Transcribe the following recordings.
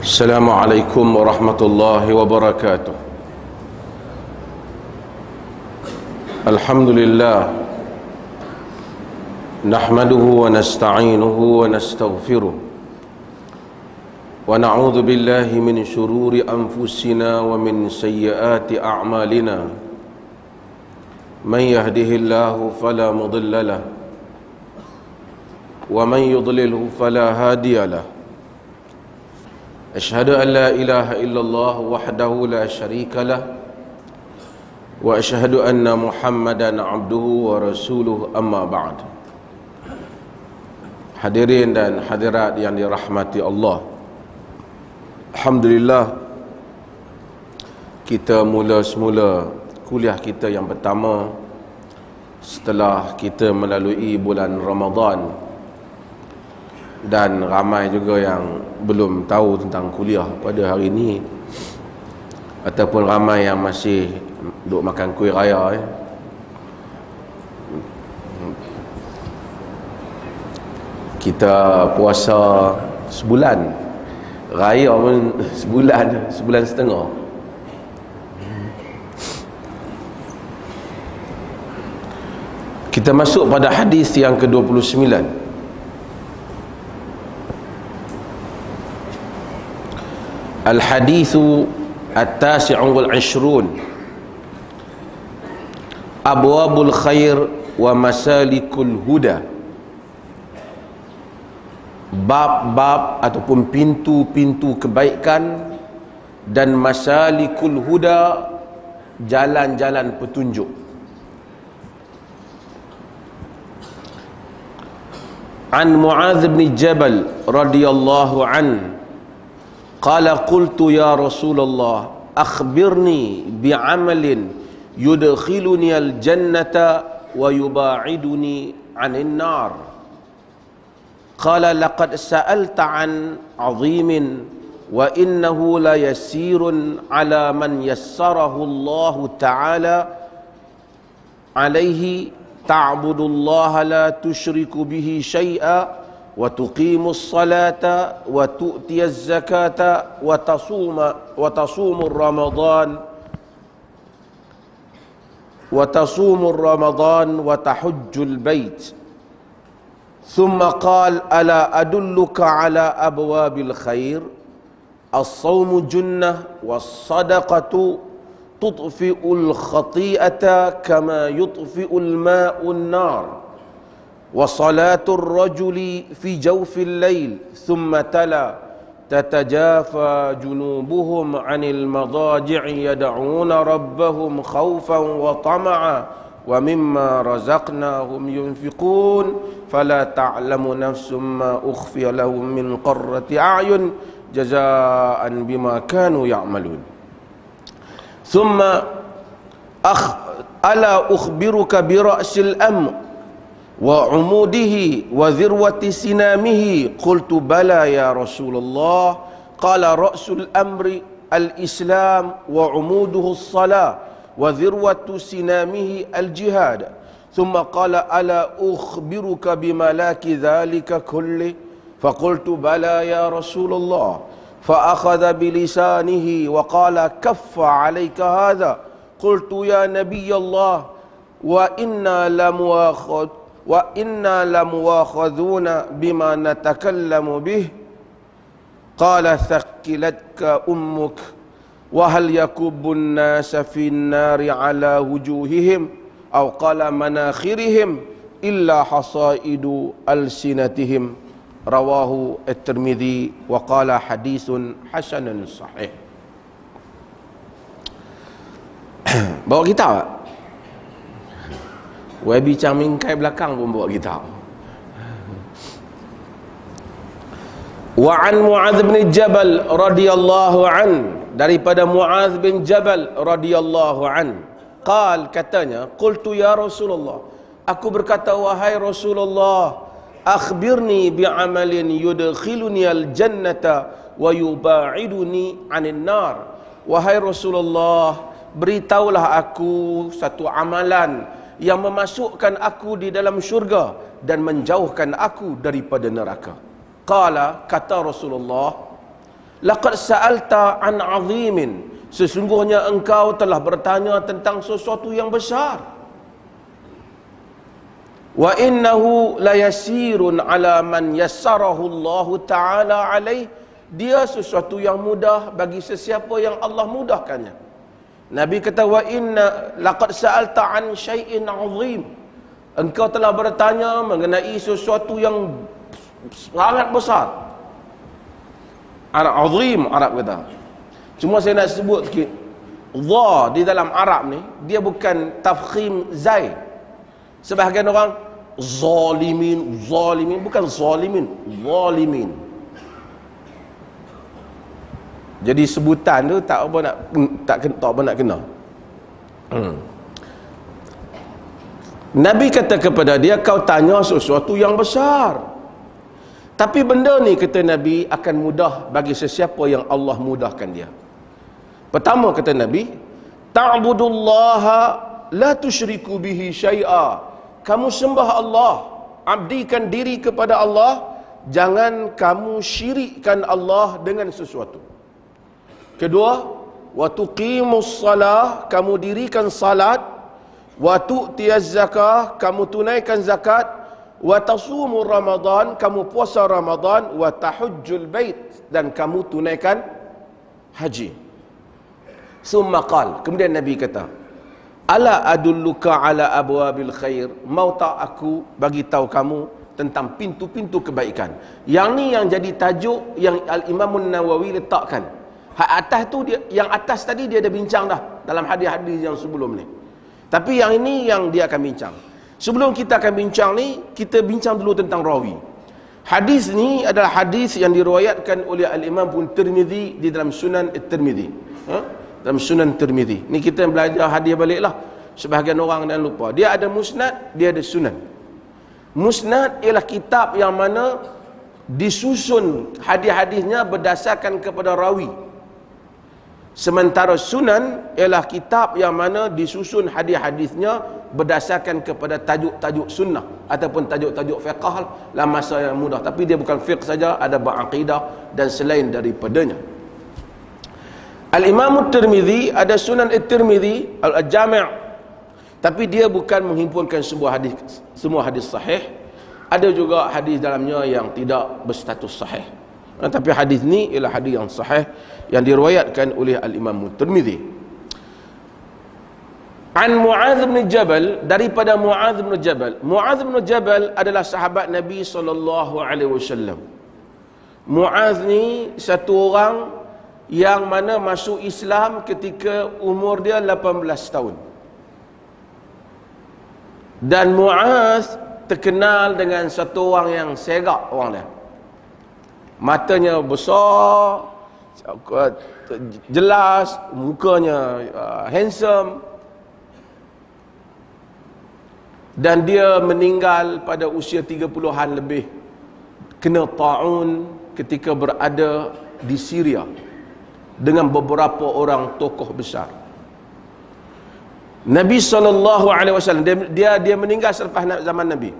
Assalamualaikum warahmatullahi wabarakatuh. Alhamdulillah, nahmaduhu wa nasta'inuhu wa nastaghfiruh, wa na'udzu billahi min shururi anfusina wa min sayyiati a'malina. Man yahdihillahu fala mudilla lahu wa man yudlilhu fala hadiya lahu. Asyhadu an la ilaha illallah wahdahu la syarika lah, wa asyhadu anna Muhammadan abduhu wa rasuluh, amma ba'd. Hadirin dan hadirat yang dirahmati Allah, alhamdulillah, kita mula semula kuliah kita yang pertama setelah kita melalui bulan Ramadan. Dan ramai juga yang belum tahu tentang kuliah pada hari ini, ataupun ramai yang masih duk makan kuih raya. Kita puasa sebulan, raya pun sebulan setengah. Kita masuk pada hadis yang ke-29. Al-hadithu at-tasi'u wal-'ishrun, abwabul khair wa masalikul huda. Bab-bab ataupun pintu-pintu kebaikan dan masalikul huda, jalan-jalan petunjuk. An Mu'adz bin Jabal radhiyallahu anhu qala qultu ya Rasulullah akhbirni bi'amalin yudkhiluni al-jannata wa yuba'iduni 'anil nar. Qala laqad sa'alta 'an 'azimin wa innahu la yasirun 'ala man yassarahu Allah ta'ala 'alaihi ta'budullaha la tusyriku bihi syai'a wa tuqimus salata wa tu'tiyaz zakata wa tasumur ramadan wa tahujjul bait. Thumma qala ala adulluka ala abwabil khair, as-sawmu junnah was-sadaqatu tudfi'ul khati'ata kama yudfi'ul ma'un nar, wa salatul rajuli fi jawfil lail. Thumma tala tatajafa junubuhum 'anil madaji'i yad'una rabbahum khawfan wa tama'a wa mimma razaqnahum yunfiqun fala ta'lamu nafsum ma ukhfiya lahum min qurrati a'yun jazaa'an bima kanu ya'malun. Thumma ala ukhbiruka bi ra'sil amr wa umudihi wa dhirwati sinamihi. Qultu bala ya Rasulullah. Qala ra'sul amri al-islam wa umuduhu as-salah wa dhirwatu sinamihi al-jihad. Thumma qala ala ukhbiruka bimalaki dhalika kulli. Faqultu bala ya Rasulullah. Fa'akhadha bilisanihi wa qala kaffa alayka hadha. Qultu ya Nabiy Allah wa inna lamuwakhadhuna bima natakallamu bih. Qala thaqilatka ummuk wa hal yakubbun nasa fin nari ala wujuhihim aw qala manakhirihim illa hasaidu alsinatihim. Rawahu at-Tirmidzi wa qala hadithun hasanun sahih. Bawa kitab tak? Wabi Camingkai belakang pun bawa kitab. Wa an Mu'adz bin Jabal radhiyallahu an, daripada Mu'adz bin Jabal radhiyallahu an, qal, katanya, qultu ya Rasulullah, aku berkata wahai Rasulullah, akhbirni bi'amalin yudkhiluni al-jannata wa yuba'iduni 'anil nar. Wahai Rasulullah, beritahulah aku satu amalan yang memasukkan aku di dalam syurga dan menjauhkan aku daripada neraka. Qala, kata Rasulullah, laqad sa'alta an 'azimin, sesungguhnya engkau telah bertanya tentang sesuatu yang besar. Wa innahu layasirun 'ala man yassarahu Allah taala alaih, dia sesuatu yang mudah bagi sesiapa yang Allah mudahkannya. Nabi kata, wa inna laqad sa'alta an syai'in 'azim, engkau telah bertanya mengenai sesuatu yang sangat besar. Azim Arab kata. Cuma saya nak sebut sikit, dha di dalam Arab ni dia bukan tafkhim zai. Sebahagian orang zalimin, zalimin, bukan zalimin, zalimin. Jadi sebutan tu tak apa nak kena. Nabi kata kepada dia, kau tanya sesuatu yang besar. Tapi benda ni, kata Nabi, akan mudah bagi sesiapa yang Allah mudahkan dia. Pertama, kata Nabi, ta'budullaha la tusyriku bihi syai'a. Kamu sembah Allah, abdikan diri kepada Allah, jangan kamu syirikkan Allah dengan sesuatu. Kedua, wa tuqimus salah, kamu dirikan salat, wa tu'tiyaz zakah, kamu tunaikan zakat, wa tasumu Ramadan, kamu puasa Ramadan, wa tahujjul bait, dan kamu tunaikan haji. Summa qal, kemudian Nabi kata, ala adulluka ala abwabil khair, mau tak aku bagi tahu kamu tentang pintu-pintu kebaikan. Yang ni yang jadi tajuk yang Al-Imam Nawawi letakkan. Hak atas tu dia, yang atas tadi dia ada bincang dah dalam hadis-hadis yang sebelum ni. Tapi yang ini yang dia akan bincang. Sebelum kita akan bincang ni, kita bincang dulu tentang rawi. Hadis ni adalah hadis yang diriwayatkan oleh Al-Imam Tirmizi di dalam Sunan At-Tirmizi. Dalam Sunan Tirmizi. Ni kita belajar hadis baliklah. Sebahagian orang jangan lupa. Dia ada musnad, dia ada sunan. Musnad ialah kitab yang mana disusun hadis-hadisnya berdasarkan kepada rawi. Sementara sunan ialah kitab yang mana disusun hadis-hadisnya berdasarkan kepada tajuk-tajuk sunnah ataupun tajuk-tajuk fiqh dalam masa yang mudah. Tapi dia bukan fiqh saja, ada ba'aqidah dan selain daripadanya. Al-Imam Tirmizi ada Sunan At-Tirmizi Al-Jami', tapi dia bukan menghimpunkan semua hadis sahih. Ada juga hadis dalamnya yang tidak berstatus sahih. Tapi hadis ni ialah hadis yang sahih yang diriwayatkan oleh Al-Imam Tirmizi. An Mu'adz bin Jabal, daripada Mu'adz bin Jabal. Mu'adz bin Jabal adalah sahabat Nabi SAW. Mu'adz ni satu orang yang mana masuk Islam ketika umur dia 18 tahun. Dan Mu'adz terkenal dengan satu orang yang serak orang dia. Matanya besar, jelas, mukanya handsome. Dan dia meninggal pada usia 30-an lebih, kena ta'un ketika berada di Syria dengan beberapa orang tokoh besar. Nabi SAW, dia meninggal selepas zaman Nabi.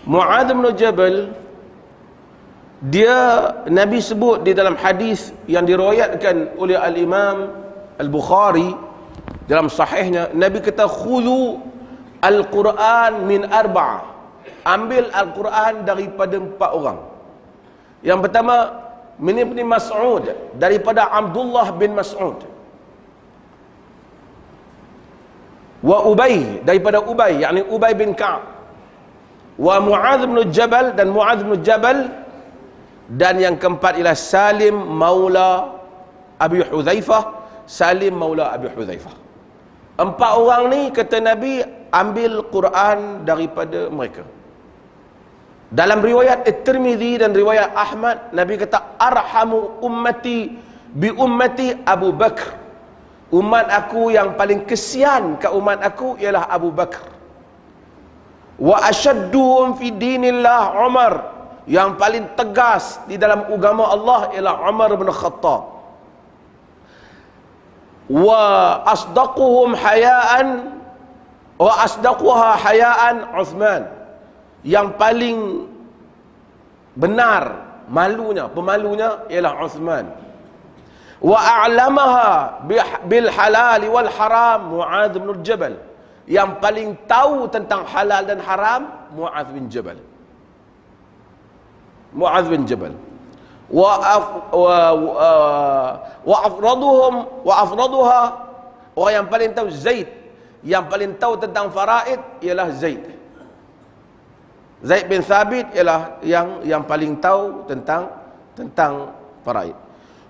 Mu'adz bin Jabal, dia Nabi sebut di dalam hadis yang diriwayatkan oleh Al-Imam Al-Bukhari dalam sahihnya, Nabi kata, khudhu Al-Quran min arba'ah, ambil Al-Quran daripada 4 orang. Yang pertama, min Ibn Mas'ud, daripada Abdullah bin Mas'ud. Wa Ubay, daripada Ubay, yakni Ubay bin Ka'ab. Wa Mu'adz bin Jabal, dan Mu'adz bin Jabal. Dan yang keempat ialah Salim maula Abi Hudzaifah, Salim maula Abi Hudzaifah. 4 orang ni, kata Nabi, ambil Quran daripada mereka. Dalam riwayat At-Tirmizi dan riwayat Ahmad, Nabi kata, arhamu ummati bi ummati Abu Bakr. Umat aku yang paling kesian ke umat aku ialah Abu Bakr. Wa ashadduhum fi dinillah Umar. Yang paling tegas di dalam agama Allah ialah Umar bin Khattab. Wa asdaquhum hayaan wa asdaquha hayaan Uthman. Yang paling benar malunya, pemalunya ialah Uthman. Wa a'lamaha bil halal wal haram Mu'adz bin Jabal. Yang paling tahu tentang halal dan haram Mu'adz bin Jabal. Mu'adz bin Jabal. Wa afraduha, orang yang paling tahu Zaid. Yang paling tahu tentang faraid ialah Zaid. Zaid bin Thabit ialah yang paling tahu tentang faraid.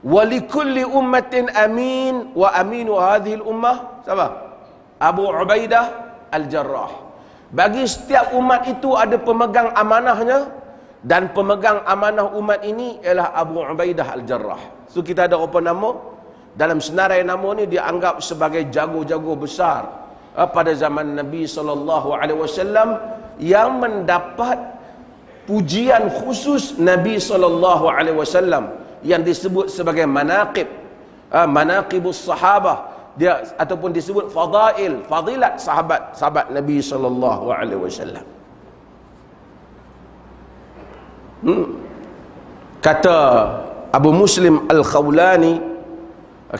Wa likulli ummatin amin, wa aminu hadhihi al-ummah siapa? Abu Ubaidah Al-Jarrah. Bagi setiap umat itu ada pemegang amanahnya, dan pemegang amanah umat ini ialah Abu Ubaidah Al-Jarrah. So kita ada apa nama? Dalam senarai nama ni dianggap sebagai jago-jago besar pada zaman Nabi SAW, yang mendapat pujian khusus Nabi SAW yang disebut sebagai manaqib, manaqibus sahabah, dia ataupun disebut fadilat sahabat Nabi SAW. Kata Abu Muslim Al-Khawlani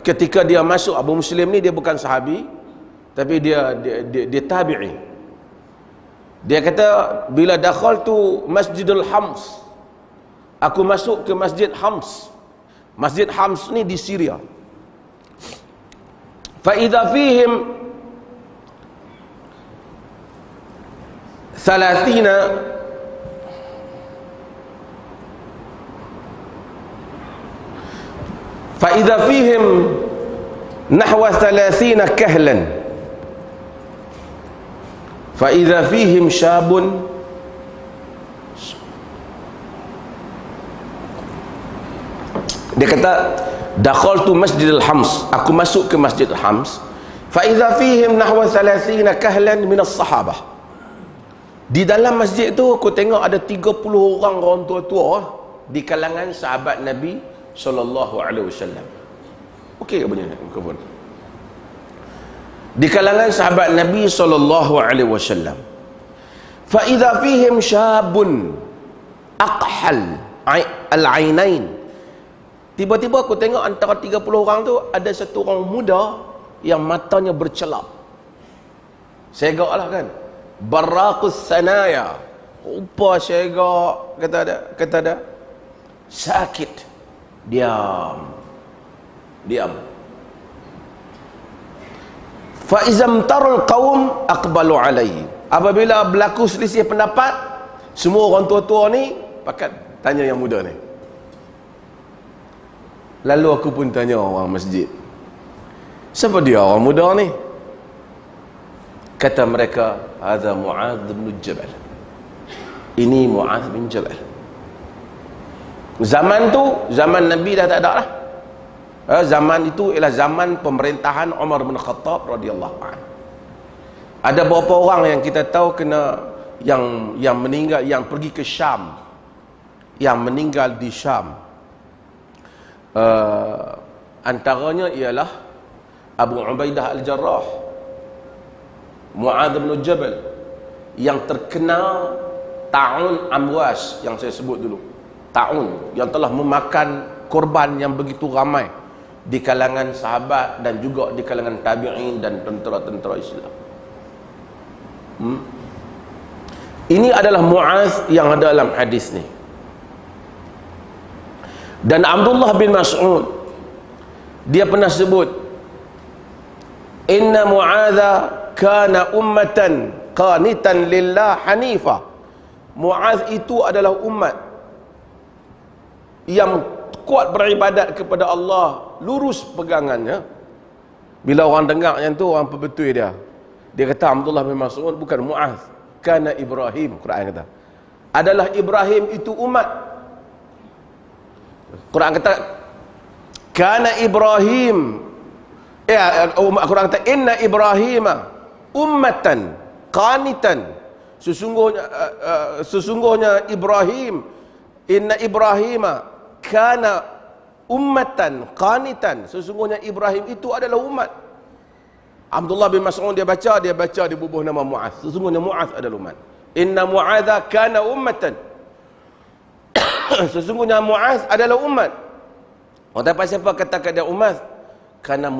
ketika dia masuk, Abu Muslim ni dia bukan sahabi, tapi dia tabi'i. Dia kata, bila dakhaltu Masjidul Hams, aku masuk ke Masjid Hams. Masjid Hams ni di Syria. Fa idza fihim 30 فإذا فيهم نحو 30 كهلا فإذا فيهم شاب dia kata dakhaltu Masjidil Hams, aku masuk ke Masjidil Hams, فإذا فيهم نحو 30 كهلا من الصحابة. Di dalam masjid tu aku tengok ada 30 orang tua-tua di kalangan sahabat Nabi sallallahu alaihi wasallam. Okey ke bunyi mikrofon? Di kalangan sahabat Nabi sallallahu alaihi wasallam. Fa idza fihim syabun aqhal al-ainain. Tiba-tiba aku tengok antara 30 orang tu ada satu orang muda yang matanya bercelap. Segaklah kan. Barraqus sanaya. Rupa segak, kata ada. Sakit. Diam. Fa izam tarul qaum aqbalu alaihi. Apabila berlaku selisih pendapat, semua orang tua-tua ni pakat tanya yang muda ni. Lalu aku pun tanya orang masjid, siapa dia orang muda ni? Kata mereka, hadza Mu'adz bin Jabal. Ini Mu'adz bin Jabal. Zaman tu, zaman Nabi dah tak ada lah. Zaman itu ialah zaman pemerintahan Umar bin Khattab radhiyallahu anhu. Ada beberapa orang yang kita tahu kena yang meninggal, yang pergi ke Syam, yang meninggal di Syam. Antaranya ialah Abu Ubaidah Al-Jarrah, Mu'adz bin Jabal, yang terkenal ta'un Amwas yang saya sebut dulu. Ta'un yang telah memakan korban yang begitu ramai di kalangan sahabat dan juga di kalangan tabi'in dan tentera-tentera Islam. Ini adalah Mu'adz yang ada dalam hadis ni. Dan Abdullah bin Mas'ud dia pernah sebut, inna Mu'adza kana ummatan qanitan lillah hanifa. Mu'adz itu adalah umat yang kuat beribadat kepada Allah, lurus pegangannya. Bila orang dengar yang tu, orang perbetul dia. Dia kata Abdullah bin Mas'ud bukan Mu'adz, kana Ibrahim. Quran kata adalah Ibrahim itu umat. Quran kata kana Ibrahim, Quran kata inna Ibrahima ummatan qanitan. Sesungguhnya Ibrahim, inna Ibrahima kana ummatan qanitan. Sesungguhnya Ibrahim itu adalah umat. Abdullah bin Mas'ud dia baca di bubuh nama Mu'adz. Sesungguhnya Mu'adz adalah umat. Inna Mu'adza kana ummatan Sesungguhnya Muaz adalah umat. Orang dapat siapa katakan dia umat? Karena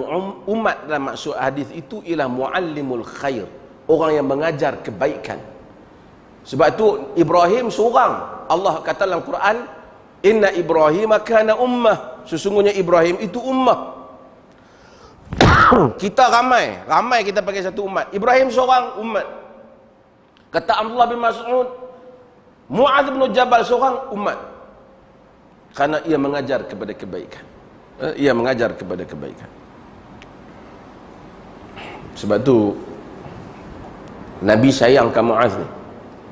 umat dalam maksud hadis itu ialah muallimul khair, orang yang mengajar kebaikan. Sebab tu Ibrahim seorang. Allah kata dalam Quran, inna Ibrahim kana ummah. Sesungguhnya Ibrahim itu ummah. Kita ramai kita pakai satu umat. Ibrahim seorang umat. Kata Abdullah bin Mas'ud, Muaz bin Jabal seorang umat. Karena ia mengajar kepada kebaikan. Ia mengajar kepada kebaikan. Sebab tu Nabi sayangkan Muaz ni.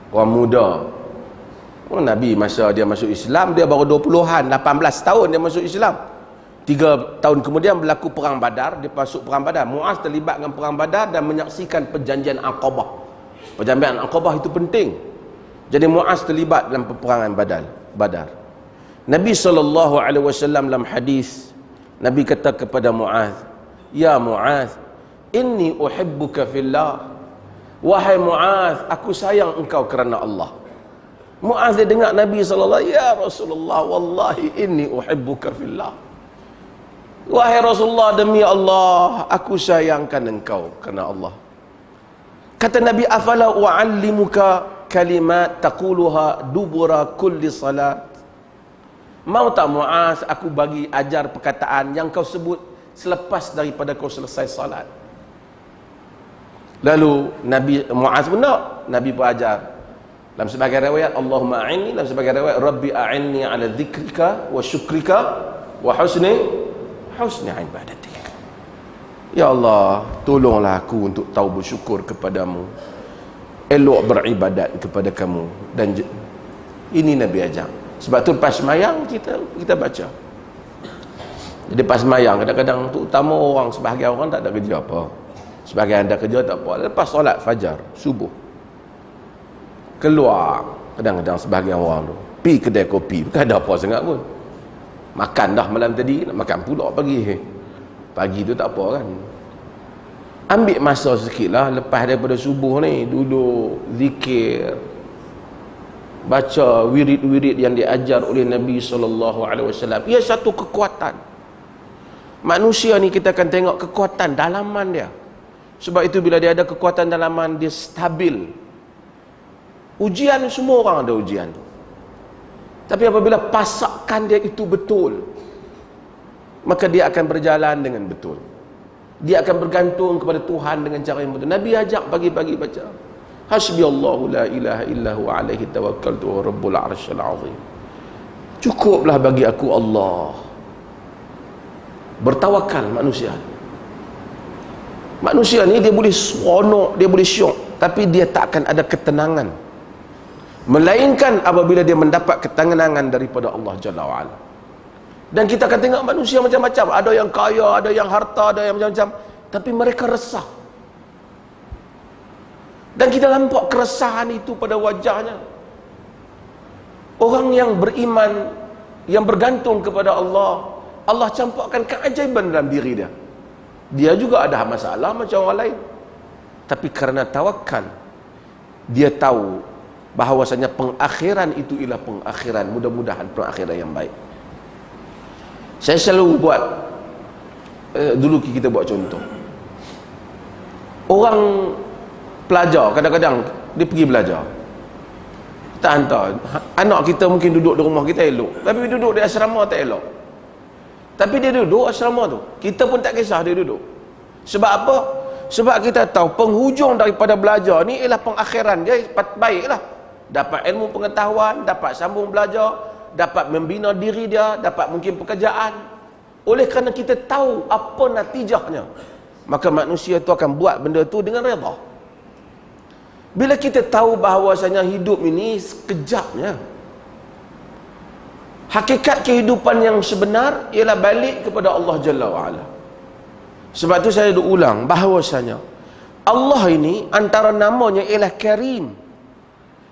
Orang muda. Nabi masa dia masuk Islam, dia baru 20-an, 18 tahun dia masuk Islam. 3 tahun kemudian berlaku perang Badar, dia masuk perang Badar. Muaz terlibat dengan perang Badar dan menyaksikan perjanjian Aqabah. Perjanjian Aqabah itu penting. Jadi Muaz terlibat dalam peperangan Badar. Nabi SAW dalam hadis, Nabi kata kepada Muaz, "Ya Muaz, inni uhibbuka fillah." Wahai Muaz, aku sayang engkau kerana Allah. Muaz dia dengar Nabi SAW, "Ya Rasulullah, wallahi inni uhibbuka fillah." Wahai Rasulullah, demi Allah, aku sayangkan engkau kerana Allah. Kata Nabi, "Afala u'allimuka kalimat taquluha dubura kulli salat." Mau tak Muaz, aku bagi ajar perkataan yang kau sebut selepas daripada kau selesai salat. Lalu Nabi Muaz pun nak, Nabi pun ajar. Dalam sebagai riwayat, Allahumma a'inni, dalam sebagai riwayat, Rabbi a'inni ala dzikrika wa syukrika wa husni ibadatik. Ya Allah, tolonglah aku untuk tahu bersyukur kepadamu, elok beribadat kepada kamu. Dan ini Nabi ajar. Sebab tu pas semayang kita baca. Jadi pas semayang kadang-kadang terutama orang, sebahagian orang tak ada kerja apa. Sebahagian ada kerja tak apa. Lepas solat fajar, subuh, keluar kadang-kadang sebahagian orang tu pi kedai kopi, bukan ada apa sangat pun. Makan dah malam tadi, nak makan pula pagi tu tak apa kan. Ambil masa sikit lah lepas daripada subuh ni, duduk zikir, baca wirid-wirid yang diajar oleh Nabi SAW. Ia satu kekuatan. Manusia ni kita akan tengok kekuatan dalaman dia. Sebab itu bila dia ada kekuatan dalaman, dia stabil. Ujian, semua orang ada ujian. Tapi apabila pasakan dia itu betul, maka dia akan berjalan dengan betul. Dia akan bergantung kepada Tuhan dengan cara yang betul. Nabi ajak pagi-pagi baca, Hasbiyallahu la ilaha illahu alaihi tawakkaltu wa rabbul arsyil azim. Cukuplah bagi aku Allah. Bertawakal manusia. Manusia ni dia boleh seronok, dia boleh syok, tapi dia tak akan ada ketenangan, melainkan apabila dia mendapat ketenangan daripada Allah Jalla wa'ala. Dan kita akan tengok manusia macam-macam. Ada yang kaya, ada yang harta, ada yang macam-macam, tapi mereka resah. Dan kita nampak keresahan itu pada wajahnya. Orang yang beriman, yang bergantung kepada Allah, Allah campurkan keajaiban dalam diri dia. Dia juga ada masalah macam orang lain, tapi kerana tawakal, dia tahu bahawasanya pengakhiran itu ialah pengakhiran, mudah-mudahan pengakhiran yang baik. Saya selalu buat dulu kita buat contoh. Orang pelajar kadang-kadang dia pergi belajar, kita hantar anak kita, mungkin duduk di rumah kita elok, tapi duduk di asrama tak elok. Tapi dia duduk asrama tu, kita pun tak kisah dia duduk. Sebab apa? Sebab kita tahu penghujung daripada belajar ni ialah pengakhiran dia baiklah. Dapat ilmu pengetahuan, dapat sambung belajar, dapat membina diri dia, dapat mungkin pekerjaan. Oleh kerana kita tahu apa natijahnya, maka manusia tu akan buat benda tu dengan redha. Bila kita tahu bahawasanya hidup ini sekejapnya, hakikat kehidupan yang sebenar ialah balik kepada Allah Jalla wa'ala. Sebab tu saya ulang bahawasanya Allah ini antara namanya ialah Karim.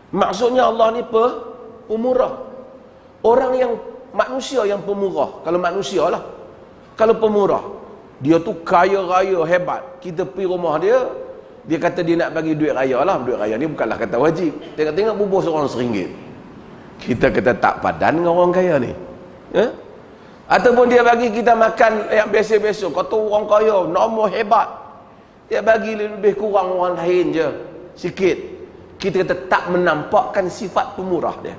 Maksudnya Allah ni pemurah. Orang yang manusia yang pemurah. Kalau manusia lah, kalau pemurah, dia tu kaya raya hebat. Kita pergi rumah dia, dia kata dia nak bagi duit raya lah. Duit raya ni bukanlah kata wajib. Tengok-tengok bubuh seorang RM1. kita kata tak padan dengan orang kaya ni. Ya? Ataupun dia bagi kita makan yang biasa-biasa, kata orang kaya, nombor hebat. Dia bagi lebih kurang orang lain je, sikit. Kita kata tak menampakkan sifat pemurah dia.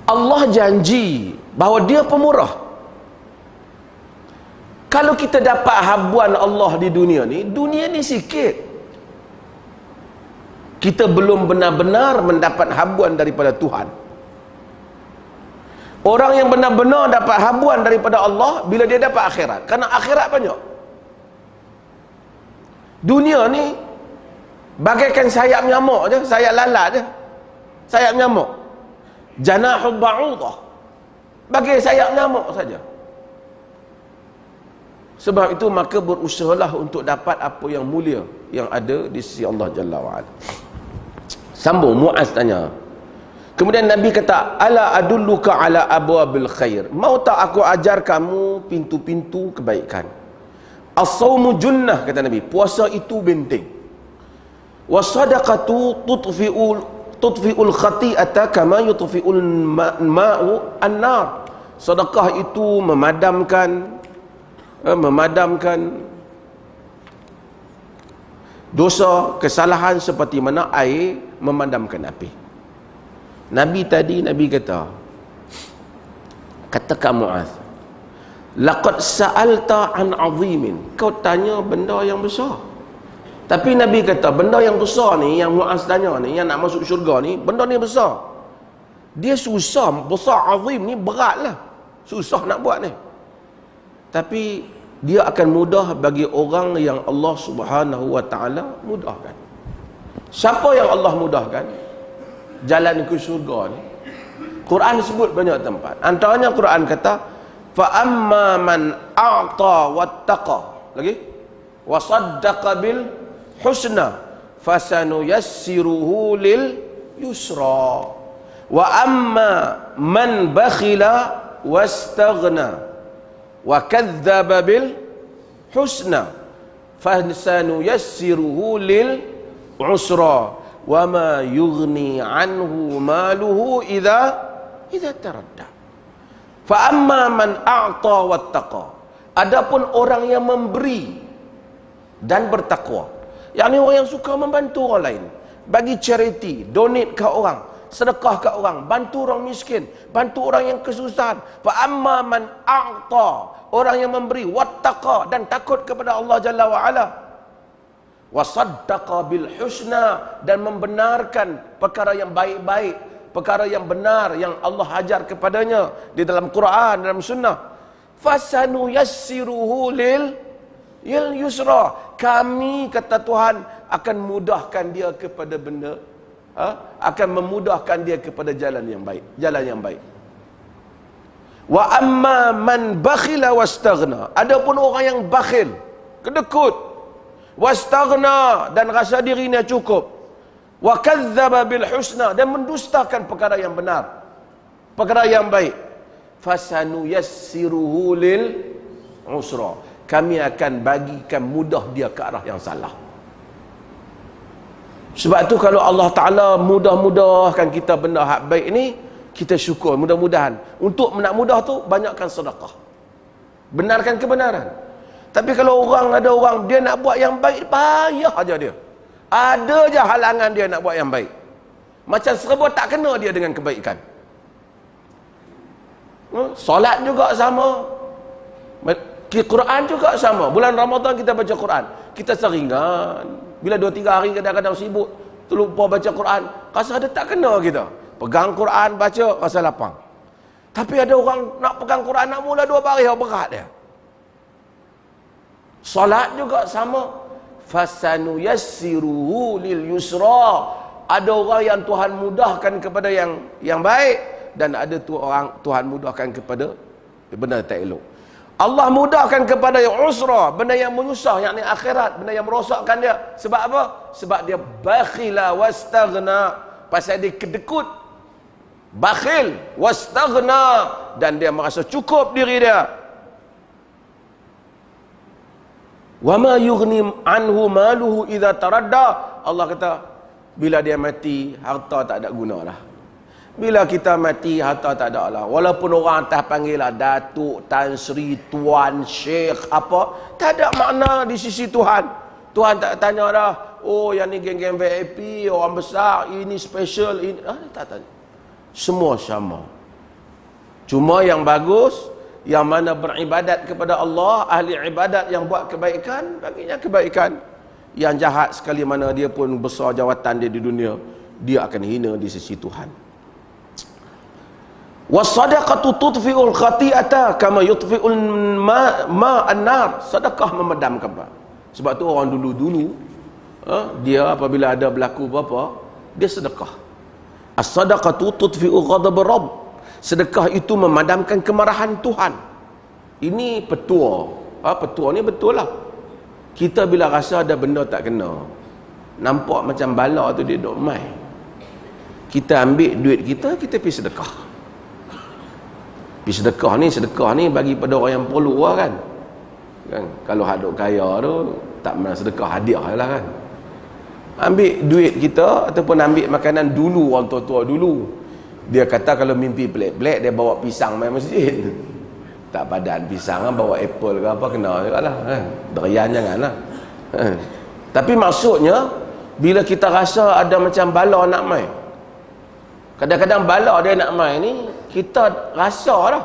Allah janji bahawa dia pemurah. Kalau kita dapat habuan Allah di dunia ni sikit. Kita belum benar-benar mendapat habuan daripada Tuhan. Orang yang benar-benar dapat habuan daripada Allah bila dia dapat akhirat. Kerana akhirat banyak. Dunia ni bagaikan sayap nyamuk je, sayap lalat je. Sayap nyamuk. Janahul ba'udah. Bagai sayap nyamuk saja. Sebab itu maka berusahalah untuk dapat apa yang mulia yang ada di sisi Allah Jalla wa'ala. Sambung, Muaz tanya. Kemudian Nabi kata, ala adulluka ala abwabil khair. Mau tak aku ajar kamu pintu-pintu kebaikan? As-sawmu junnah, kata Nabi. Puasa itu benteng. Was-sadaqatu tutfi'ul khati'ata kama yutfi'ul ma'u an-nar. Sedekah itu memadamkan dosa, kesalahan seperti mana air memadamkan api. Nabi kata Muaz, laqad sa'alta an 'azimin. Kau tanya benda yang besar. Tapi Nabi kata benda yang besar ni, yang Muaz tanya ni, yang nak masuk syurga ni, benda ni besar. Dia susah, besar, azim ni beratlah. Susah nak buat ni. Tapi dia akan mudah bagi orang yang Allah Subhanahu wa taala mudahkan. Siapa yang Allah mudahkan jalan ke syurga ni? Quran sebut banyak tempat. Antaranya Quran kata, fa amma man a'ta wattaqa. Lagi? Wa saddaqa bil husna fasanuyassiruhu lil yusra. Wa amma man bakhila wastaghna wa kadzdzaba bil husna fasanuyassiruhu lil usra. Wa ma yughni anhu maluhu idza taradda. Fa amma man a'ta wattaqa. Adapun orang yang memberi dan bertakwa, yakni orang yang suka membantu orang lain, bagi charity, donate ke orang, sedekah ke orang, bantu orang miskin, bantu orang yang kesusahan. Fa amma man a'ta, orang yang memberi, wattaqa, dan takut kepada Allah Jalla wa ala, wasaddaqa bil husna, dan membenarkan perkara yang baik-baik, perkara yang benar yang Allah ajar kepadanya di dalam Quran, dalam sunnah. Fasanuyassiruhu lil yusra. Kami, kata Tuhan, akan mudahkan dia kepada benda, akan memudahkan dia kepada jalan yang baik, jalan yang baik. Wa amma man bakhila wastaghna. Adapun orang yang bakhil, kedekut, wastaghna, dan rasa dirinya cukup, wa kadzdzaba bil husna, dan mendustakan perkara yang benar, perkara yang baik, fasanuyassiruhu lil usra. Kami akan bagikan mudah dia ke arah yang salah. Sebab tu kalau Allah Ta'ala mudah-mudahkan kita benda hak baik ni, kita syukur, mudah-mudahan. Untuk nak mudah tu, banyakkan sedekah, benarkan kebenaran. Tapi kalau ada orang dia nak buat yang baik, payah aja dia. Ada je halangan dia nak buat yang baik. Macam serba tak kena dia dengan kebaikan. Solat juga sama. Quran juga sama. Bulan Ramadan kita baca Quran, kita seringan. Bila 2-3 hari kadang-kadang sibuk, terlupa baca Quran, rasa ada tak kena kita. Pegang Quran baca, rasa lapang. Tapi ada orang nak pegang Quran, nak mula 2 baris, berat dia. Salat juga sama. Fasanuyassiruhu lil yusra. Ada orang yang Tuhan mudahkan kepada yang baik, dan ada orang Tuhan mudahkan kepada benda tak elok. Allah mudahkan kepada yang usra, benda yang menyusah, yakni akhirat, benda yang merosakkan dia. Sebab apa? Sebab dia bakhila wastaghna, pasal dia kedekut, bakhil, wastaghna, dan dia merasa cukup diri dia. Wa ma yughni anhu maluhu idza taradda. Allah kata bila dia mati, harta tak ada guna lah. Bila kita mati, harta tak ada lah. Walaupun orang atas panggil lah Datuk, Tan Sri, Tuan, Syekh, apa, tak ada makna di sisi Tuhan. Tuhan tak tanya dah, oh yang ni geng-geng VIP, orang besar, ini special, ini. Tak tanya. Semua sama. Cuma yang bagus, yang mana beribadat kepada Allah, ahli ibadat yang buat kebaikan, baginya kebaikan. Yang jahat sekali mana dia pun besar jawatan dia di dunia, dia akan hina di sisi Tuhan. Wasadaqatu tudfi'ul khati'ata kama yudfi'ul ma'an nar. Sedekah memadamkan apa? Sebab tu orang dulu-dulu dia apabila ada berlaku apa, dia sedekah. As-sadaqatu tudfi'u ghadab rabb. Sedekah itu memadamkan kemarahan Tuhan. Ini petua. Petua ni betul lah. Kita bila rasa ada benda tak kena, nampak macam bala tu dia duk mai, kita ambil duit kita pergi sedekah. Sedekah ni bagi pada orang yang perlu lah kan. Kalau haduk kaya tu tak pernah sedekah, hadiah lah kan. Ambil duit kita ataupun ambil makanan dulu, orang tua-tua dulu, dia kata kalau mimpi pelik-pelik dia bawa pisang main masjid. Tak padan pisang, bawa apple ke apa, kena juga lah kan. Durian janganlah. Tapi maksudnya bila kita rasa ada macam bala nak mai, kadang-kadang bala dia nak mai ni kita rasa lah,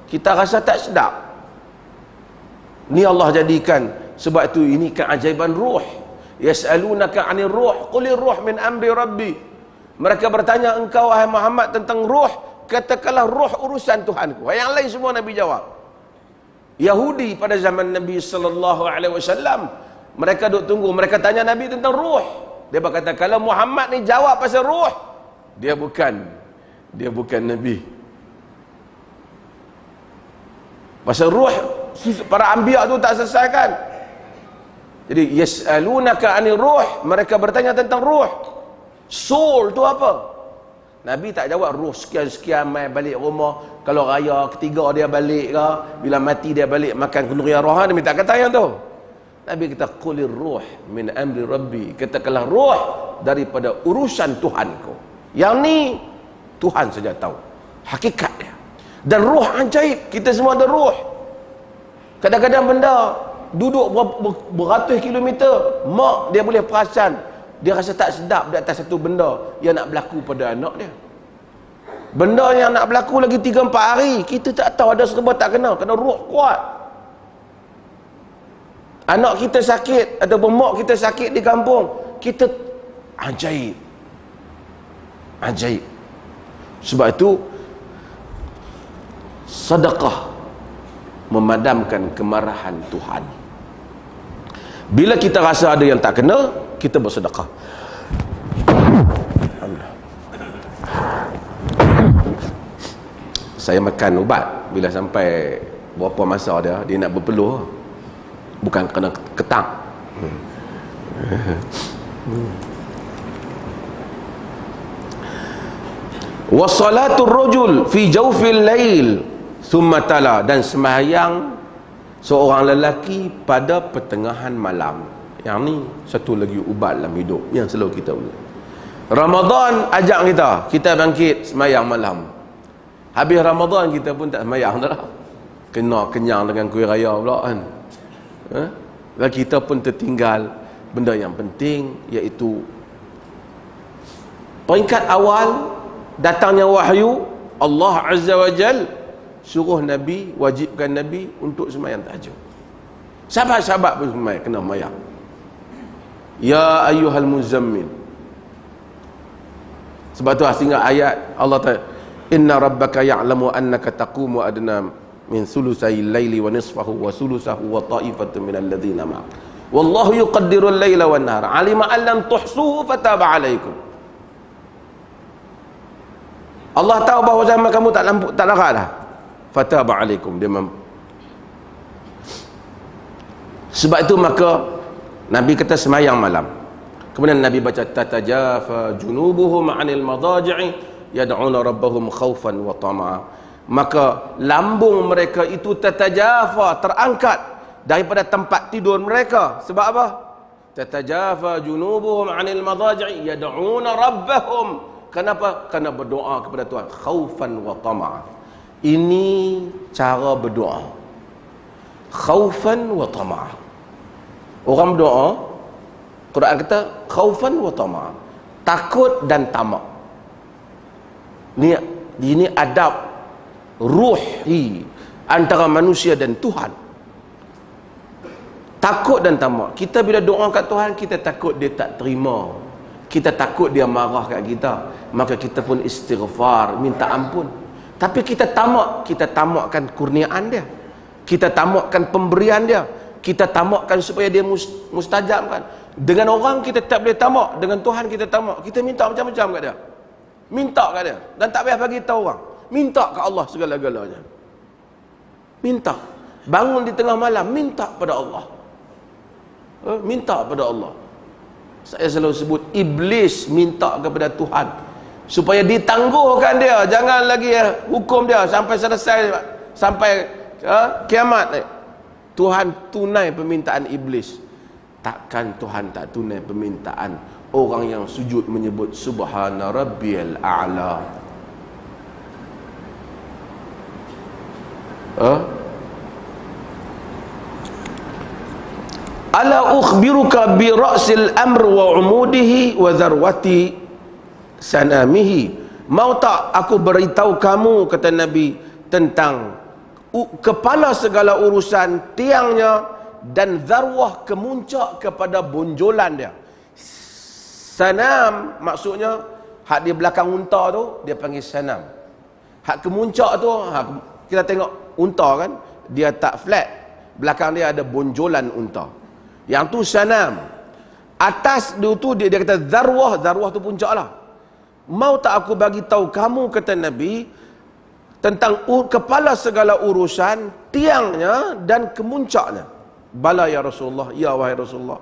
kita rasa tak sedap. Ni Allah jadikan. Sebab itu ini keajaiban ruh. Yas'alunaka 'anil ruh qulir ruh min amri rabbi. Mereka bertanya engkau wahai Muhammad tentang ruh, katakanlah ruh urusan Tuhanku. Yang lain semua Nabi jawab. Yahudi pada zaman Nabi sallallahu alaihi wasallam, mereka duk tunggu, mereka tanya Nabi tentang ruh. Dia berkata kalau Muhammad ni jawab pasal ruh, dia bukan Nabi. Pasal ruh para anbiya tu tak selesaikan. Jadi yas'alunaka 'anil ruh, mereka bertanya tentang ruh. Soul tu apa? Nabi tak jawab ruh sekian-sekian mai balik rumah, kalau raya ketiga dia balik ke, bila mati dia balik makan kendurian roh. Nabi tak kata yang tu. Nabi kata qulir ruh min amri rabbi, katakanlah ruh daripada urusan Tuhanku. Yang ni Tuhan saja tahu hakikat dia. Dan ruh ajaib, kita semua ada ruh. Kadang-kadang benda duduk beratus kilometer, mak dia boleh perasan, dia rasa tak sedap di atas satu benda yang nak berlaku pada anak dia. Benda yang nak berlaku lagi 3-4 hari, kita tak tahu, ada serba tak kena ruh kuat. Anak kita sakit ataupun mak kita sakit di kampung, kita ajaib. Sebab itu sedekah memadamkan kemarahan Tuhan. Bila kita rasa ada yang tak kena, kita bersedekah. Alhamdulillah. Saya makan ubat, bila sampai berapa masa dia nak berpeluh, bukan kena ketang. Wassalatul rajul fi jawfil lail thumma tala, dan sembahyang seorang lelaki pada pertengahan malam. Yang ni satu lagi ubat dalam hidup yang selalu kita buat. Ramadan ajak kita bangkit sembahyang malam. Habis Ramadan kita pun tak sembahyang dah. Kena kenyang dengan kuih raya pula kan. Dan kita pun tertinggal benda yang penting, iaitu peringkat awal datangnya wahyu. Allah Azza wa Jal suruh Nabi, wajibkan Nabi untuk sembahyang tahajud. Sahabat-sahabat pun kena sembahyang. Ya ayyuhal muzammil. Sebab tu sehingga ayat Allah ta, inna rabbaka ya'lamu annaka taqumu adna min sulusai laili wa nisfahu wa sulusahu wa ta'ifatun minal ladzina ma'ak wallahu yuqaddirul laila wan nahara alima an lam tuhsuhu fataba alaikum. Allah tahu bahawa zaman kamu tak larat dah, fataba alaikum, dia sebab itu maka Nabi kata semayang malam. Kemudian Nabi baca tatajafa junubuhum 'anil madaji'i yad'una rabbahum khaufan wa tama'a. Maka lambung mereka itu tatajafa, terangkat daripada tempat tidur mereka. Sebab apa? Tatajafa junubuhum 'anil madaji'i yad'una rabbahum Kenapa? Kerana berdoa kepada Tuhan khaufan wa tama'a. Ini cara berdoa. Khaufan wa tama'a. Orang berdoa, Quran kata khaufan wa tama'a. Takut dan tamak. Ini adab ruhi antara manusia dan Tuhan. Takut dan tamak. Kita bila doa kat Tuhan, kita takut dia tak terima. Kita takut dia marah kat kita. Maka kita pun istighfar, minta ampun. Tapi kita tamakkan kurniaan dia. Kita tamakkan pemberian dia. Kita tamakkan supaya dia mustajabkan. Dengan orang kita tak boleh tamak, dengan Tuhan kita tamak. Kita minta macam-macam kat dia. Minta kat dia dan tak payah bagi tahu orang. Minta kat Allah segala-galanya. Minta. Bangun di tengah malam, minta pada Allah. Minta pada Allah. Saya selalu sebut iblis minta kepada Tuhan supaya ditangguhkan dia, jangan lagi hukum dia sampai selesai, sampai kiamat. Tuhan tunai permintaan iblis. Takkan Tuhan tak tunai permintaan orang yang sujud menyebut subhana rabbiyal a'la. Ala ukhbiruka bi ra'sil amr wa umudihi wa dharwati sanamihi. Mau tak aku beritahu kamu, kata Nabi, tentang kepala segala urusan, tiangnya, dan zarwah, kemuncak kepada bonjolan dia. Sanam maksudnya hak di belakang unta tu dia panggil sanam. Hak kemuncak tu, kita tengok unta kan, dia tak flat, belakang dia ada bonjolan unta. Yang tu sanam. Atas dia tu dia kata zarwah, zarwah tu puncak lah. Mau tak aku bagi tahu kamu, kata Nabi, tentang kepala segala urusan, tiangnya dan kemuncaknya. Bala ya Rasulullah, ya wahai Rasulullah.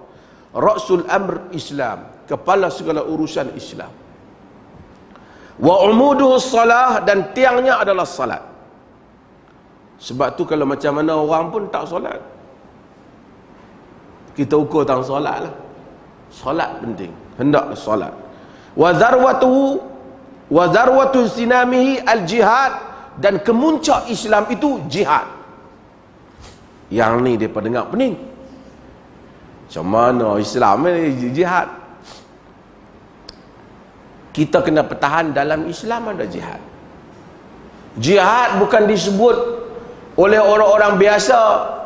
Ra'sul amr Islam, kepala segala urusan Islam. Wa umuduhu salah, dan tiangnya adalah salat. Sebab tu kalau macam mana orang pun tak solat, kita ukur tentang solat lah. Solat penting, hendaklah solat. Wa zarwatu sinamihi al-jihad, dan kemuncak Islam itu jihad. Yang ni mereka dengar pening. Macam mana Islam ni jihad? Kita kena pertahan dalam Islam ada jihad. Jihad bukan disebut oleh orang-orang biasa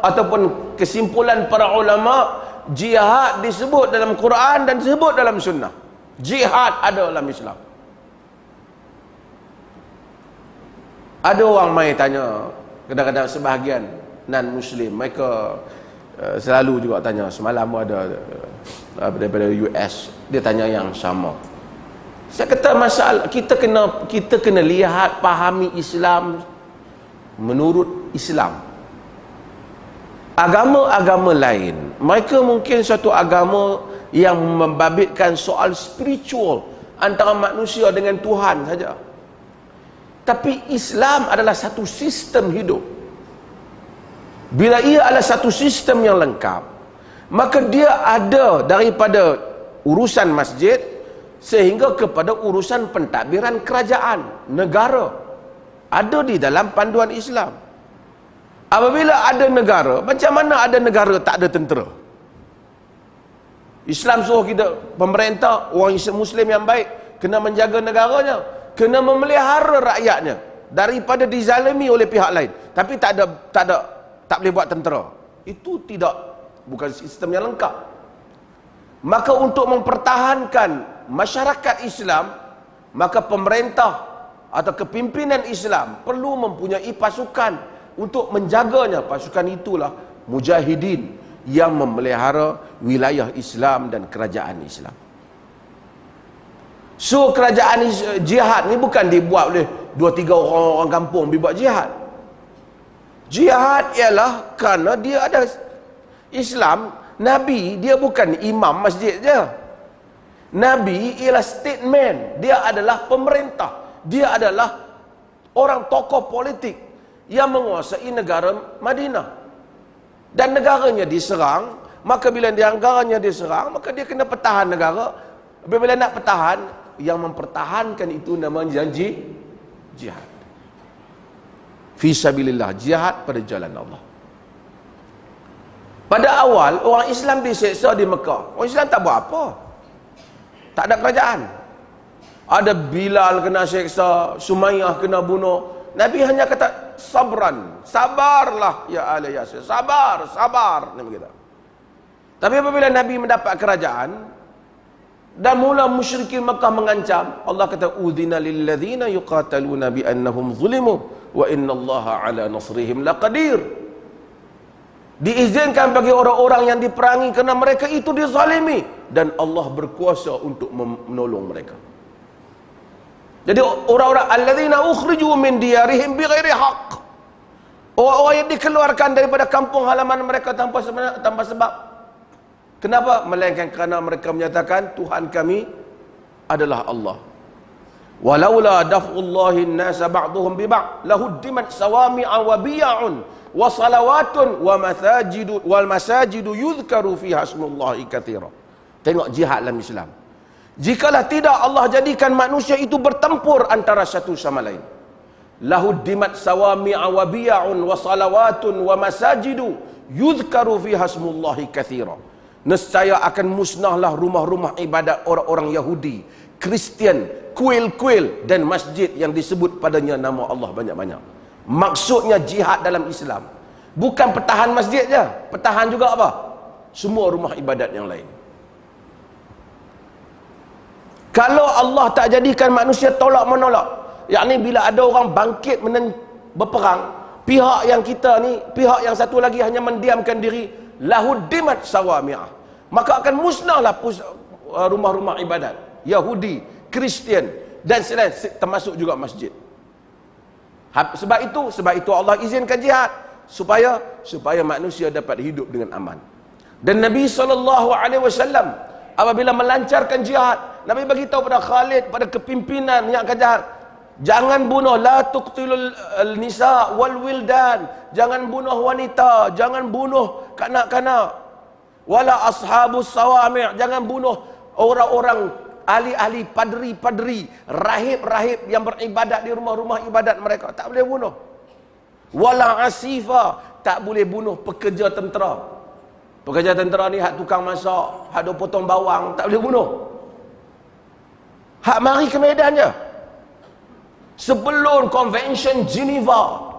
ataupun kesimpulan para ulama. Jihad disebut dalam Quran dan disebut dalam sunnah. Jihad ada dalam Islam. Ada orang mai tanya, kadang-kadang sebahagian non-Muslim, mereka selalu juga tanya. Semalam ada daripada US, dia tanya yang sama. Saya kata masalah kita kena lihat, pahami Islam menurut Islam. Agama-agama lain, mereka mungkin satu agama yang membabitkan soal spiritual antara manusia dengan Tuhan saja. Tapi Islam adalah satu sistem hidup. Bila ia adalah satu sistem yang lengkap, maka dia ada daripada urusan masjid sehingga kepada urusan pentadbiran kerajaan, negara. Ada di dalam panduan Islam. Apabila ada negara, macam mana ada negara tak ada tentera? Islam suruh kita, pemerintah, orang Muslim yang baik, kena menjaga negaranya, kena memelihara rakyatnya daripada dizalimi oleh pihak lain. Tapi tak boleh buat tentera. Itu bukan sistem yang lengkap. Maka untuk mempertahankan masyarakat Islam, maka pemerintah atau kepimpinan Islam perlu mempunyai pasukan untuk menjaganya. Pasukan itulah mujahidin yang memelihara wilayah Islam dan kerajaan Islam. So kerajaan jihad ni bukan dibuat oleh 2-3 orang kampung dibuat jihad. Jihad ialah kerana dia ada Islam. Nabi dia bukan imam masjid je. Nabi ialah statesman. Dia adalah pemerintah. Dia adalah orang tokoh politik yang menguasai negara Madinah. Dan negaranya diserang, maka bila negaranya diserang, maka dia kena pertahan negara. Bila nak pertahan, yang mempertahankan itu namanya janji jihad. Fisabilillah, jihad pada jalan Allah. Pada awal orang Islam diseksa di Mekah. Orang Islam tak buat apa. Tak ada kerajaan. Ada Bilal kena seksa, Sumayyah kena bunuh. Nabi hanya kata sabran, sabarlah ya ahli Yasir, sabar, sabar. Nabi kata. Tapi apabila Nabi mendapat kerajaan dan mula musyrikin Mekah mengancam, Allah kata udzina lil ladzina yuqataluna bi annahum zulimu wa innallaha ala nasrihim laqadir. Diizinkan bagi orang-orang yang diperangi kerana mereka itu dizalimi dan Allah berkuasa untuk menolong mereka. Jadi orang-orang alladzina ukhriju min diyarihim bighairi haqq, orang-orang yang dikeluarkan daripada kampung halaman mereka tanpa sebab. Kenapa? Melainkan kerana mereka menyatakan Tuhan kami adalah Allah. Walaula daf'ullahi an-nasa ba'dhum bi ba'd lahuddimat sawami'a wa biya'un wa salawatun wa masajidu wal masajidu yuzkaru fiha ismullahi katsira. Tengok jihad dalam Islam. Jikalau tidak Allah jadikan manusia itu bertempur antara satu sama lain. Lahuddimat sawami'a wa biya'un wa salawatun wa masajidu yuzkaru fiha ismullahi katsira. Nescaya akan musnahlah rumah-rumah ibadat orang-orang Yahudi, Kristian, kuil-kuil dan masjid yang disebut padanya nama Allah banyak-banyak. Maksudnya jihad dalam Islam bukan pertahan masjid je, pertahan juga apa? Semua rumah ibadat yang lain. Kalau Allah tak jadikan manusia tolak menolak, yakni bila ada orang bangkit berperang, pihak yang kita ni, pihak yang satu lagi hanya mendiamkan diri, lahuddimat sawami'ah, maka akan musnahlah rumah-rumah ibadat Yahudi, Kristian dan selain, termasuk juga masjid. Sebab itu Allah izinkan jihad supaya manusia dapat hidup dengan aman. Dan Nabi SAW apabila melancarkan jihad, Nabi bagi tahu pada Khalid, pada kepimpinan yang akan jihad, jangan bunuh, la tuqtilul nisa wal wildan, jangan bunuh wanita, jangan bunuh kanak-kanak, wala ashabus sawami', jangan bunuh orang-orang ahli-ahli, padri-padri, rahib-rahib yang beribadat di rumah-rumah ibadat mereka, tak boleh bunuh. Wala asifa, tak boleh bunuh pekerja tentera. Pekerja tentera ni hak tukang masak, hak duk potong bawang, tak boleh bunuh. Hak mari ke medan je. Sebelum Convention Geneva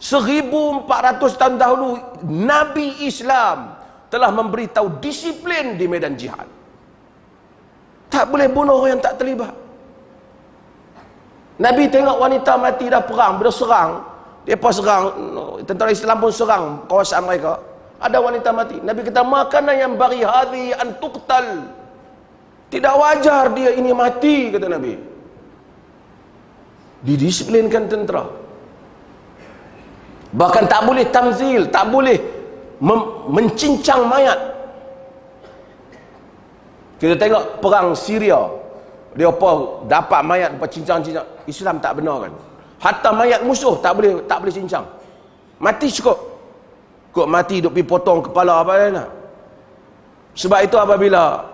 1400 tahun dahulu, Nabi Islam telah memberitahu disiplin di medan jihad. Tak boleh bunuh orang yang tak terlibat. Nabi tengok wanita mati dah perang, bila serang, mereka serang, tentera Islam pun serang kawasan mereka, ada wanita mati. Nabi kata, makanan yang bagi hadhi an tuqtal, tidak wajar dia ini mati, kata Nabi. Didisiplinkan tentera. Bahkan tak boleh tamzil, tak boleh mencincang mayat. Kita tengok perang Syria, dia apa dapat mayat apa cincang-cincang. Islam tak benarkan. Hatta mayat musuh tak boleh cincang. Mati cukup. Kok mati duk pergi potong kepala apa dia nak. Sebab itu apabila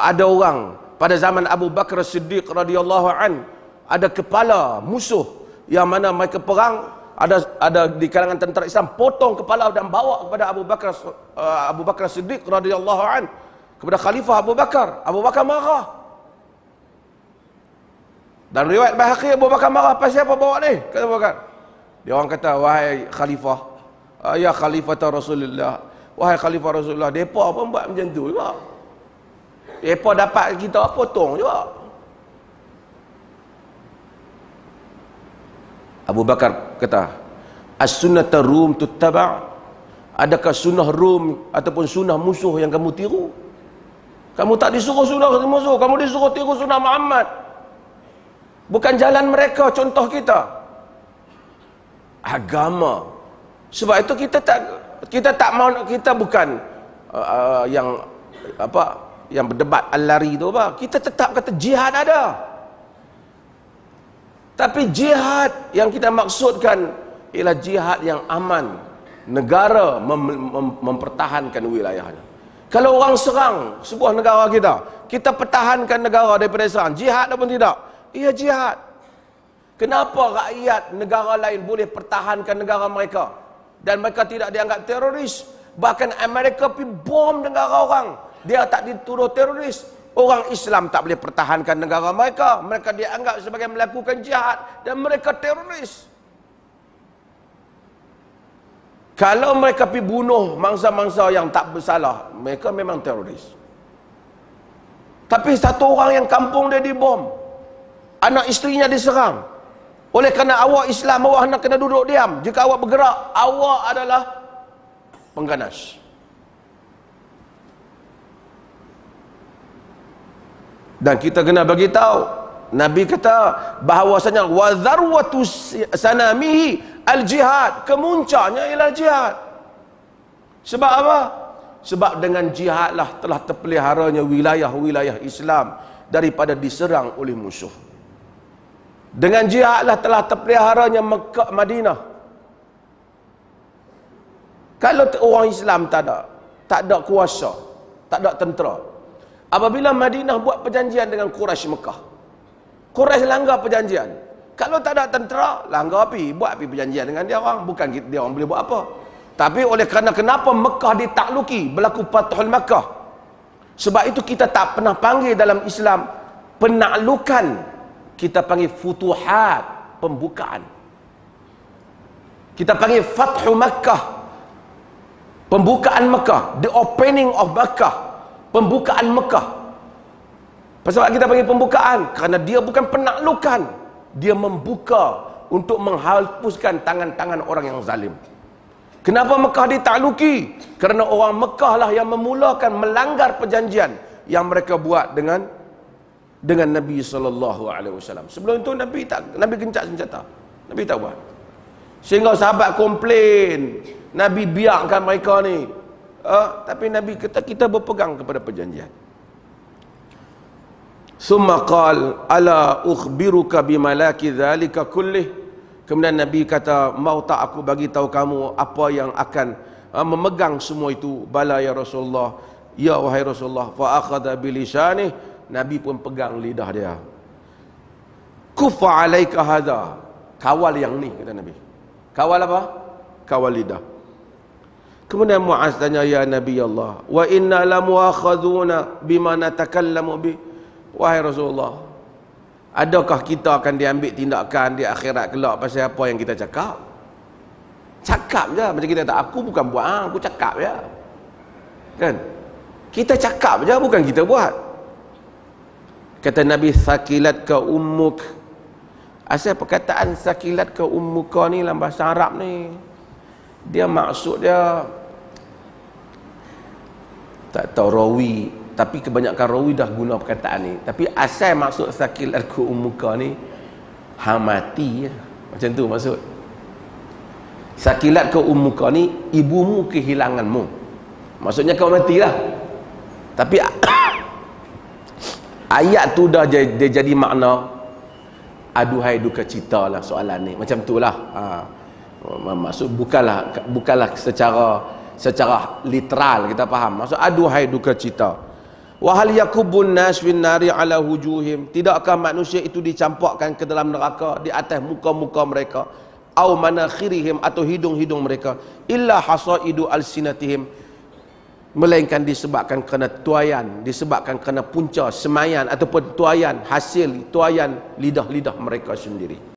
ada orang pada zaman Abu Bakar Siddiq radhiyallahu an, ada kepala musuh yang mana mereka perang, ada di kalangan tentera Islam potong kepala dan bawa kepada Abu Bakar Siddiq radhiyallahu an, kepada Khalifah Abu Bakar. Abu Bakar marah. Dan riwayat Baihaqi, Abu Bakar marah, pasal apa bawa ni? Kata Abu Bakar. Dia orang kata, wahai Khalifah, ya Khalifah Rasulullah, wahai Khalifah Rasulullah, depa pun buat macam tu juga. Depa dapat kita potong juga. Abu Bakar kata, as-sunnata rum tuttaba', adakah sunnah Rum ataupun sunnah musuh yang kamu tiru? Kamu tak disuruh sunnah musuh, kamu disuruh tiru sunnah Muhammad. Bukan jalan mereka, contoh kita. Agama. Sebab itu kita tak mau, kita bukan yang berdebat al-lari tu apa. Kita tetap kata jihad ada. Tapi jihad yang kita maksudkan ialah jihad yang aman. Negara mempertahankan wilayahnya. Kalau orang serang sebuah negara kita pertahankan negara daripada serang. Jihad ataupun tidak? Ia jihad. Kenapa rakyat negara lain boleh pertahankan negara mereka dan mereka tidak dianggap teroris? Bahkan Amerika pergi bom negara orang, dia tak dituduh teroris. Orang Islam tak boleh pertahankan negara mereka, mereka dianggap sebagai melakukan jihad dan mereka teroris. Kalau mereka pergi bunuh mangsa-mangsa yang tak bersalah, mereka memang teroris. Tapi satu orang yang kampung dia dibom, anak isterinya diserang. Oleh kerana awak Islam, awak nak kena duduk diam. Jika awak bergerak, awak adalah pengganas. Dan kita kena bagi tahu, Nabi kata bahawasanya wa dharwatu sanamihi al-jihad, kemuncaknya ialah jihad. Sebab apa? Sebab dengan jihadlah telah terpeliharanya wilayah-wilayah Islam daripada diserang oleh musuh. Dengan jihadlah telah terpeliharanya Mekah, Madinah. Kalau orang Islam tak ada kuasa, tak ada tentera. Apabila Madinah buat perjanjian dengan Quraisy Mekah, Quraisy langgar perjanjian. Kalau tak ada tentera, langgar buat perjanjian dengan dia orang. Bukan dia orang boleh buat apa. Tapi oleh kerana kenapa Mekah ditakluki, berlaku Fathul Makkah. Sebab itu kita tak pernah panggil dalam Islam penaklukan, kita panggil futuhat, pembukaan. Kita panggil Fathu Makkah, pembukaan Mekah, the opening of Makkah, pembukaan Mekah. Sebab kita panggil pembukaan, kerana dia bukan penaklukan, dia membuka untuk menghapuskan tangan-tangan orang yang zalim. Kenapa Mekah ditakluki? Kerana orang Mekah lah yang memulakan melanggar perjanjian yang mereka buat dengan Nabi SAW. Sebelum itu Nabi gencat senjata, Nabi tak buat. Sehingga sahabat komplain, Nabi biarkan mereka ni. Tapi Nabi kata kita berpegang kepada perjanjian. Summa qal ala ukhbiruka bimalaki dzalika kullih. Kemudian Nabi kata, mau tak aku bagi tahu kamu apa yang akan memegang semua itu? Bala ya Rasulullah, ya wahai Rasulullah. Fa akhadha bilisani, Nabi pun pegang lidah dia. Kufa alaika hadha, kawal yang ni, kata Nabi. Kawal apa? Kawal lidah. Kemudian Muaz tanya, ya Nabi Allah, wa inna la muakhadhuna bima natakallamu bi. Wahai Rasulullah, adakah kita akan diambil tindakan di akhirat kelak pasal apa yang kita cakap? Cakap je, macam kita tak, aku bukan buat, aku cakap je. Kan? Kita cakap je, bukan kita buat. Kata Nabi, sakilat ka ummuk. Asal perkataan sakilat ka ummuka ni dalam bahasa Arab ni, dia maksud dia tak tahu rawi, tapi kebanyakan rawi dah guna perkataan ni. Tapi asal maksud sakilat ka ummuka ni, hang mati je. Macam tu maksud. Sakilat ka ummuka ni, ibumu kehilanganmu. Maksudnya kau matilah. Tapi ayat tu dah dia jadi makna aduhai duka cita lah soalan ni. Macam tu lah. Maksud bukanlah secara literal kita faham. Maksud aduhai duka cita. Wa hal yakubun nas fin nari ala wujuhim, tidakkah manusia itu dicampakkan ke dalam neraka di atas muka-muka mereka, au manakhirihim, atau hidung-hidung mereka, illa hasaidu alsinatihim, melainkan disebabkan kerana tuayan, disebabkan kerana punca semayan ataupun tuayan, hasil tuayan lidah-lidah mereka sendiri.